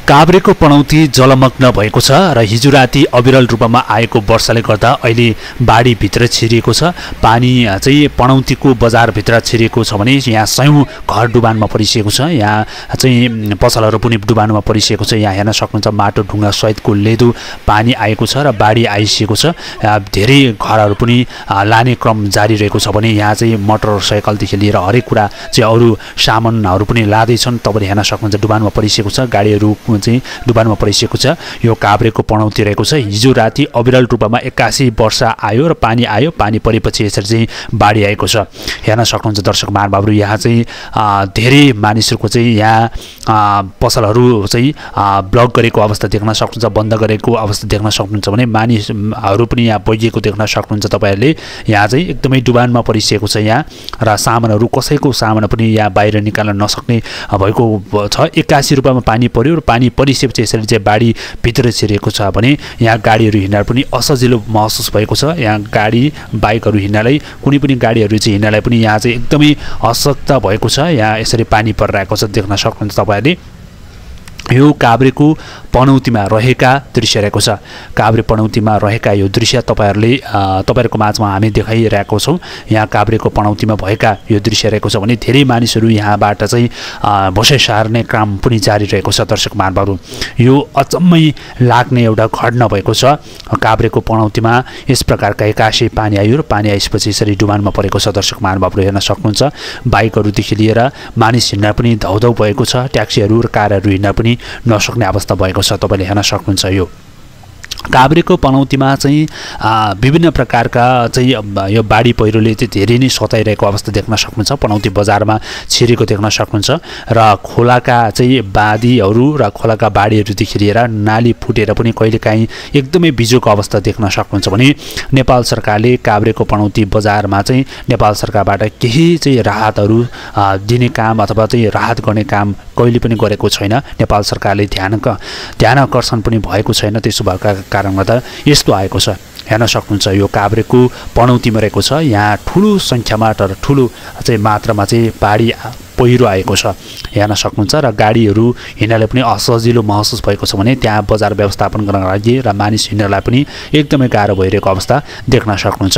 काभ्रेको पनौती जलमग्न भएको छ र हिजो राति अविरल रूपमा आएको वर्षाले गर्दा अहिले बाढीभित्र छिरिएको छ। पानी चाहिँ पनौतीको बजारभित्र छिरिएको छ भने यहाँ सयौं घर डुबानमा परिसकेको छ। यहाँ चाहिँ पसलहरू पनि डुबानमा परिसकेको छ। यहाँ हेर्न सक्नुहुन्छ माटो ढुङ्गा सहितको लेदो पानी आएको छ र बाढी आइसकेको छ। धेरै घरहरू पनि लाने क्रम जारी रहेको छ भने यहाँ चाहिँ मोटरसाइकलदेखि लिएर हरेक कुरा चाहिँ अरू सामानहरू पनि लाँदैछन्। तपाईँले हेर्न सक्नुहुन्छ डुबानमा परिसकेको छ। गाडीहरू चाहिँ डुबानमा परिसकेको छ। यो काभ्रेको पनौती रहेको छ। हिजो राति अविरल रूपमा 81 वर्षा आयो र पानी आयो। पानी परेपछि यसरी चाहिँ बाढी आएको छ। हेर्न सक्नुहुन्छ दर्शक महानुभावहरू, यहाँ चाहिँ धेरै मानिसहरूको चाहिँ यहाँ पसलहरू चाहिँ ब्लक गरेको अवस्था देख्न सक्नुहुन्छ, बन्द गरेको अवस्था देख्न सक्नुहुन्छ भने मानिसहरू पनि यहाँ बगिएको देख्न सक्नुहुन्छ तपाईहरूले। यहाँ चाहिँ एकदमै डुबानमा परिसकेको छ यहाँ र सामानहरू कसैको सामान पनि यहाँ बाहिर निकाल्न नसक्ने भएको छ। 81 रुपियाँमा पानी पर्यो र पानी परिसकेपछि यसरी चाहिँ बाढी भित्र छिरेको छ भने यहाँ गाडीहरू हिँड्न पनि असजिलो महसुस भएको छ। यहाँ गाडी बाइकहरू हिँड्नलाई कुनै पनि गाडीहरू चाहिँ हिँड्नलाई पनि यहाँ चाहिँ एकदमै असक्त भएको छ। यहाँ यसरी पानी परिरहेको छ देख्न सक्नुहुन्छ तपाईहरूले। यो काभ्रेको पनौतीमा रहेका दृश्य रहेको छ। काभ्रे पनौतीमा रहेका यो दृश्य तपाईहरुको माझमा हामी देखाइरहेको छौं। यहाँ काभ्रेको पनौतीमा भएका यो दृश्य रहेको छ भने धेरै मानिसहरू यहाँबाट चाहिँ भसै सार्ने काम पनि जारी रहेको छ। दर्शक महानुभावहरू, यो अचम्मै लाग्ने एउटा घटना भएको छ। काभ्रेको पनौतीमा यस प्रकारका एकासी पानी आयो र पानी आएपछि यसरी डुबानमा परेको छ। दर्शक महानुभावहरू हेर्न सक्नुहुन्छ बाइकहरूदेखि लिएर मानिस हिँड्न पनि धौधौ भएको छ। ट्याक्सीहरू र कारहरू हिँड्न पनि नसक्ने अवस्था भएको छ। तपाईले हेर्न सक्नुहुन्छ यो काभ्रेको पनौतीमा चाहिँ विभिन्न प्रकारका चाहिँ यो बाढी पहिरोले चाहिँ धेरै नै सताइरहेको अवस्था देख्न सक्नुहुन्छ। पनौती बजारमा छिरेको देख्न सक्नुहुन्छ र खोलाका चाहिँ बाँधीहरू र खोलाका बाढीहरूदेखि लिएर नाली फुटेर पनि कहिलेकाहीँ एकदमै बिजोको अवस्था देख्न सक्नुहुन्छ भने नेपाल सरकारले काभ्रेको पनौती बजारमा चाहिँ नेपाल सरकारबाट केही चाहिँ राहतहरू दिने काम अथवा चाहिँ राहत गर्ने काम कहिले पनि गरेको छैन। नेपाल सरकारले ध्यान आकर्षण पनि भएको छैन। त्यसो भएका कारणले गर्दा यस्तो आएको छ। हेर्न सक्नुहुन्छ यो काभ्रेको पनौतीमा रहेको छ। यहाँ ठुलो सङ्ख्यामा तर ठुलो चाहिँ मात्रामा चाहिँ बाढी पहिरो आएको छ। हेर्न सक्नुहुन्छ र गाडीहरू हिँड्नलाई पनि असजिलो महसुस भएको छ भने त्यहाँ बजार व्यवस्थापन गर्नका लागि र मानिस हिँड्नलाई पनि एकदमै गाह्रो भइरहेको अवस्था देख्न सक्नुहुन्छ।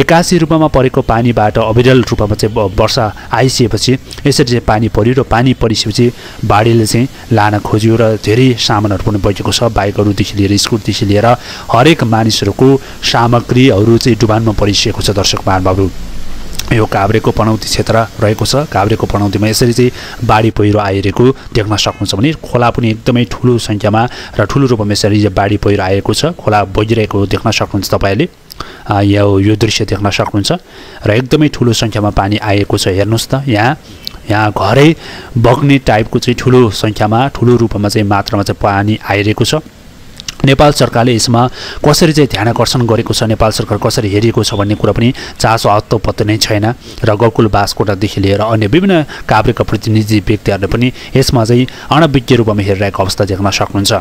81 रुपियाँमा परेको पानीबाट अविरल रूपमा चाहिँ वर्षा आइसकेपछि यसरी चाहिँ पानी पर्यो र पानी परिसकेपछि बाढीले चाहिँ लान खोज्यो र धेरै सामानहरू पनि बगेको छ। बाइकहरूदेखि लिएर स्कुटरदेखि लिएर हरेक मानिसहरूको सामग्रीहरू चाहिँ डुबानमा परिसकेको छ। दर्शक महानुभावहरू, यो काभ्रेको पनौती क्षेत्र रहेको छ। काभ्रेको पनौतीमा यसरी चाहिँ बाढी पहिरो आइरहेको देख्न सक्नुहुन्छ भने खोला पनि एकदमै ठुलो सङ्ख्यामा र ठुलो रूपमा यसरी बाढी पहिरो आएको छ। खोला बगिरहेको देख्न सक्नुहुन्छ तपाईले। यो दृश्य देख्न सक्नुहुन्छ र एकदमै ठुलो सङ्ख्यामा पानी आएको छ। हेर्नुहोस् त यहाँ घरै बग्ने टाइपको चाहिँ ठुलो सङ्ख्यामा ठुलो रूपमा चाहिँ मात्रामा चाहिँ पानी आइरहेको छ। नेपाल सरकारले यसमा कसरी चाहिँ ध्यान आकर्षण गरेको छ, नेपाल सरकार कसरी हेरेको छ भन्ने कुरा पनि चासो हत्तो पत्तो नै छैन र गोकुल बास्कोटादेखि लिएर अन्य विभिन्न काभ्रेका प्रतिनिधि व्यक्तिहरूले पनि यसमा चाहिँ अनभिज्ञ रूपमा हेरिरहेको अवस्था देख्न सक्नुहुन्छ।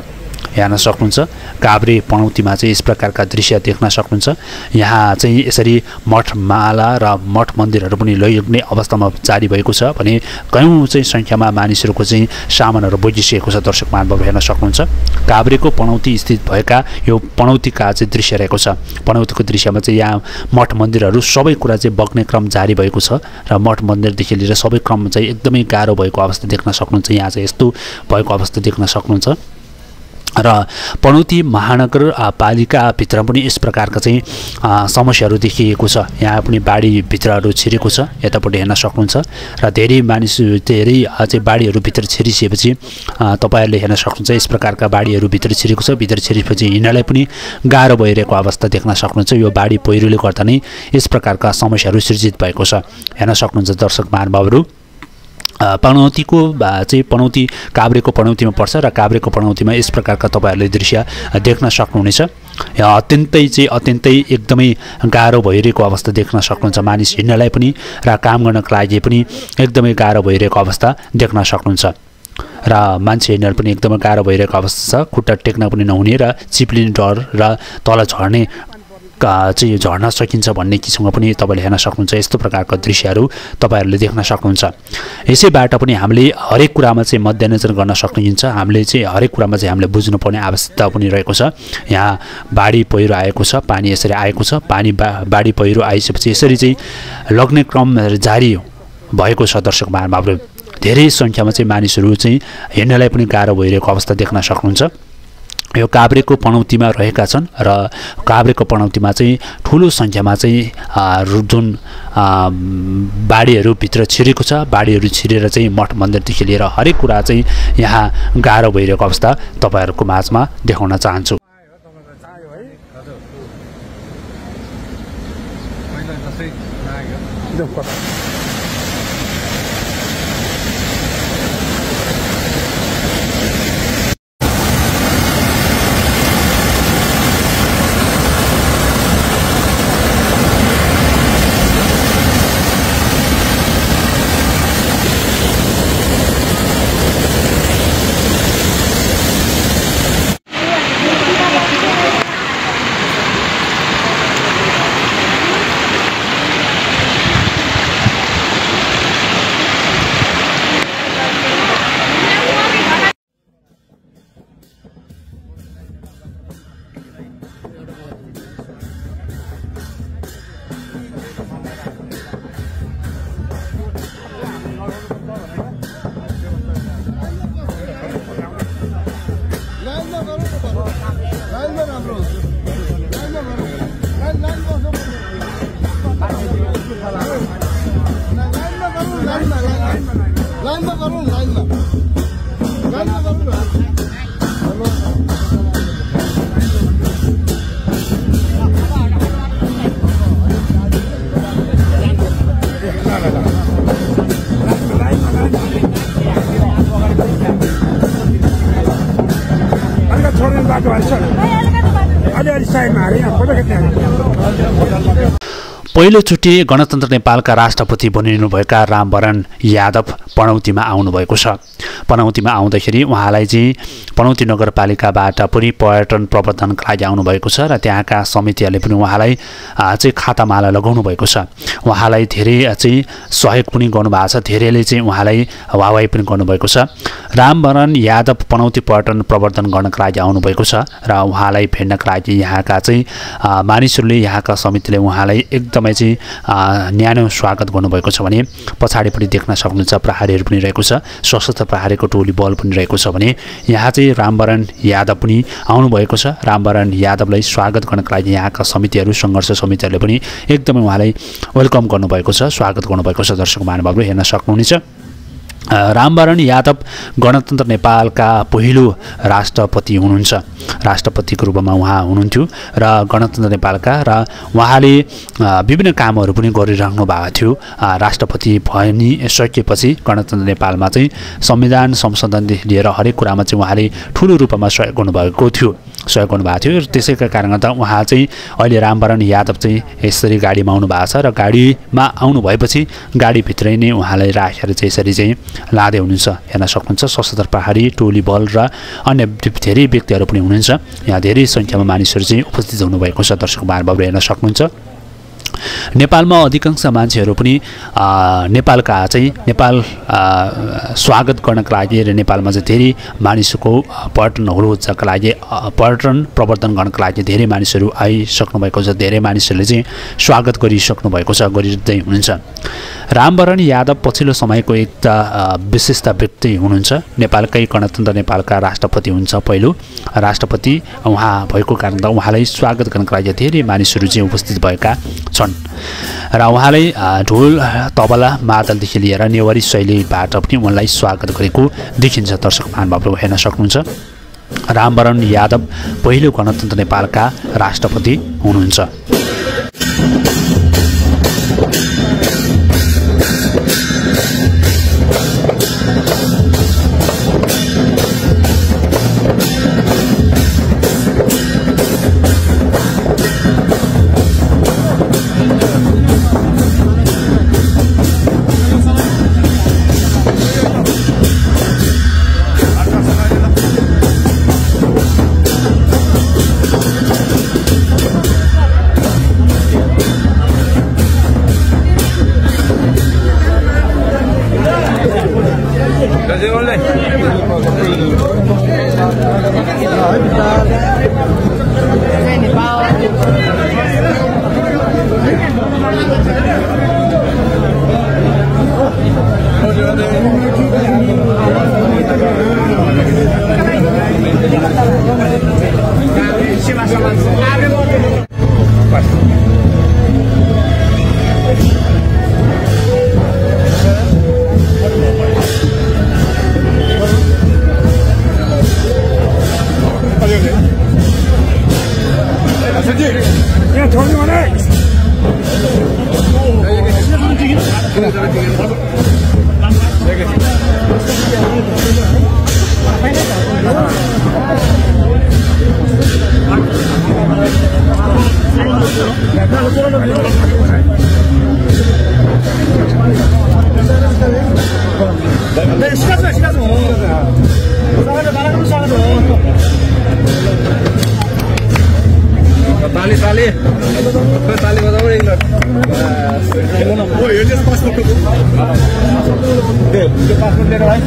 हेर्न सक्नुहुन्छ काभ्रे पनौतीमा चाहिँ यस प्रकारका दृश्य देख्न सक्नुहुन्छ। यहाँ चाहिँ यसरी मठमाला र मठ मन्दिरहरू पनि लैजाने अवस्थामा जारी भएको छ भने कयौं चाहिँ सङ्ख्यामा मानिसहरूको चाहिँ सामानहरू बगिसकेको छ। दर्शक महानुभावहरू हेर्न सक्नुहुन्छ काभ्रेको पनौती स्थित भएका यो पनौतीका चाहिँ दृश्य रहेको छ। पनौतीको दृश्यमा चाहिँ यहाँ मठ मन्दिरहरू सबै कुरा चाहिँ बग्ने क्रम जारी भएको छ र मठ मन्दिरदेखि लिएर सबै क्रम चाहिँ एकदमै गाह्रो भएको अवस्था देख्न सक्नुहुन्छ। यहाँ चाहिँ यस्तो भएको अवस्था देख्न सक्नुहुन्छ र पनौती महानगरपालिकाभित्र पनि यस प्रकारका चाहिँ समस्याहरू देखिएको छ। यहाँ पनि बाढी भित्रहरू छिरेको छ। यतापट्टि हेर्न सक्नुहुन्छ र धेरै मानिस धेरै चाहिँ बाढीहरू भित्र छिरिसकेपछि तपाईहरूले हेर्न सक्नुहुन्छ यस प्रकारका बाढीहरू भित्र छिरेको छ। भित्र छिरेपछि हिँड्नलाई पनि गाह्रो भइरहेको अवस्था देख्न सक्नुहुन्छ। यो बाढी पहिरोले गर्दा नै यस प्रकारका समस्याहरू सृजित भएको छ। हेर्न सक्नुहुन्छ दर्शक महानुभावहरू, पनौतीको चाहिँ पनौती काभ्रेको पनौतीमा पर्छ र काभ्रेको पनौतीमा यस प्रकारका तपाईहरूले दृश्य देख्न सक्नुहुनेछ। अत्यन्तै एकदमै गाह्रो भइरहेको अवस्था देख्न सक्नुहुन्छ। मानिस हिँड्नलाई पनि र काम गर्नको लागि पनि एकदमै गाह्रो भइरहेको अवस्था देख्न सक्नुहुन्छ। र मान्छे हिँड्न पनि एकदमै गाह्रो भइरहेको अवस्था छ। खुट्टा टेक्न पनि नहुने र चिप्लिने डर र तल झर्ने चाहिँ झर्न सकिन्छ भन्ने किसिमको पनि तपाईँले हेर्न सक्नुहुन्छ। यस्तो प्रकारको दृश्यहरू तपाईँहरूले देख्न सक्नुहुन्छ। यसैबाट पनि हामीले हरेक कुरामा चाहिँ मध्यनजर गर्न सक्नुहुन्छ। हामीले चाहिँ हरेक कुरामा चाहिँ हामीले बुझ्नुपर्ने आवश्यकता पनि रहेको छ। यहाँ बाढी पहिरो आएको छ, पानी यसरी आएको छ। बाढी पहिरो आइसकेपछि यसरी चाहिँ लग्ने क्रम जारी भएको छ। दर्शक महानुभावहरू, धेरै सङ्ख्यामा चाहिँ मानिसहरू चाहिँ हिँड्नलाई पनि गाह्रो भइरहेको अवस्था देख्न सक्नुहुन्छ। यो काभ्रेको पनौतीमा रहेका छन् र काभ्रेको पनौतीमा चाहिँ ठुलो सङ्ख्यामा चाहिँ जुन बाढीहरू भित्र छिरेको छ, बाढीहरू छिरेर चाहिँ मठ मन्दिरदेखि लिएर हरेक कुरा चाहिँ यहाँ गाह्रो भइरहेको अवस्था तपाईँहरूको माझमा देखाउन चाहन्छु। पहिलोचोटि गणतन्त्र नेपालका राष्ट्रपति बनिनुभएका रामवरण यादव पनौतीमा आउनुभएको छ। पनौतीमा आउँदाखेरि उहाँलाई चाहिँ पनौती नगरपालिकाबाट पनि पर्यटन प्रवर्धनका लागि आउनुभएको छ र त्यहाँका समितिहरूले पनि उहाँलाई चाहिँ खातामाला लगाउनु भएको छ। उहाँलाई धेरै चाहिँ सहयोग पनि गर्नुभएको छ। धेरैले चाहिँ उहाँलाई वाहवाही पनि गर्नुभएको छ। रामवरण यादव पनौती पर्यटन प्रवर्धन गर्नका लागि आउनुभएको छ र उहाँलाई भेट्नका लागि यहाँका चाहिँ मानिसहरूले, यहाँका समितिले उहाँलाई एकदमै चाहिँ न्यानो स्वागत गर्नुभएको छ भने पछाडिपट्टि देख्न सक्नुहुन्छ प्रहरीहरू पनि रहेको छ, सशस्त्र प्रहरीको टोली बल पनि रहेको छ भने यहाँ चाहिँ रामवरण यादव पनि आउनुभएको छ। रामवरण यादवलाई स्वागत गर्नका लागि यहाँका समितिहरू, सङ्घर्ष समितिहरूले पनि एकदमै उहाँलाई वेलकम गर्नुभएको छ, स्वागत गर्नुभएको छ। दर्शक महानुभावले हेर्न सक्नुहुनेछ। रामवरण यादव गणतन्त्र नेपालका पहिलो राष्ट्रपति हुनुहुन्छ। राष्ट्रपतिको रूपमा उहाँ हुनुहुन्थ्यो र गणतन्त्र नेपालका र उहाँले विभिन्न कामहरू पनि गरिराख्नु भएको थियो। राष्ट्रपति भइसकेपछि गणतन्त्र नेपालमा चाहिँ संविधान संशोधनदेखि लिएर हरेक कुरामा चाहिँ उहाँले ठुलो रूपमा सहयोग गर्नुभएको थियो र त्यसैका कारणले त उहाँ चाहिँ अहिले रामवरण यादव चाहिँ यसरी गाडीमा आउनु भएको छ र गाडीमा आउनु भएपछि गाडीभित्रै नै उहाँलाई राखेर चाहिँ यसरी चाहिँ लाँदै हुनुहुन्छ। हेर्न सक्नुहुन्छ सशस्त्र प्रहरी टोली बल र अन्य धेरै व्यक्तिहरू पनि हुनुहुन्छ। यहाँ धेरै सङ्ख्यामा मानिसहरू चाहिँ उपस्थित हुनुभएको छ। दर्शक महानुभावले हेर्न सक्नुहुन्छ। नेपालमा अधिकांश मान्छेहरू पनि नेपालका चाहिँ नेपाल स्वागत गर्नका लागि र नेपालमा चाहिँ धेरै मानिसको पर्यटनहरू जसका लागि पर्यटन प्रवर्धन गर्नका लागि धेरै मानिसहरू आइसक्नु भएको छ। धेरै मानिसहरूले चाहिँ स्वागत गरिसक्नु भएको छ, गरिँदै हुनुहुन्छ। रामवरण यादव पछिल्लो समयको एक विशेषता व्यक्ति हुनुहुन्छ। नेपालकै गणतन्त्र नेपालका राष्ट्रपति हुन्छ, पहिलो राष्ट्रपति उहाँ भएको कारण त उहाँलाई स्वागत गर्नका लागि धेरै मानिसहरू चाहिँ उपस्थित भएका छन् र उहाँलाई ढोल तबला मादलदेखि लिएर नेवारी शैलीबाट पनि उनलाई स्वागत गरेको देखिन्छ। दर्शक महानुभावहरू हेर्न सक्नुहुन्छ। रामवरण यादव पहिलो गणतन्त्र नेपालका राष्ट्रपति हुनुहुन्छ। ताली बजाऊ इंग्लैंड वो ये जस्ट पासपोर्ट दे पासपोर्ट ले रहा है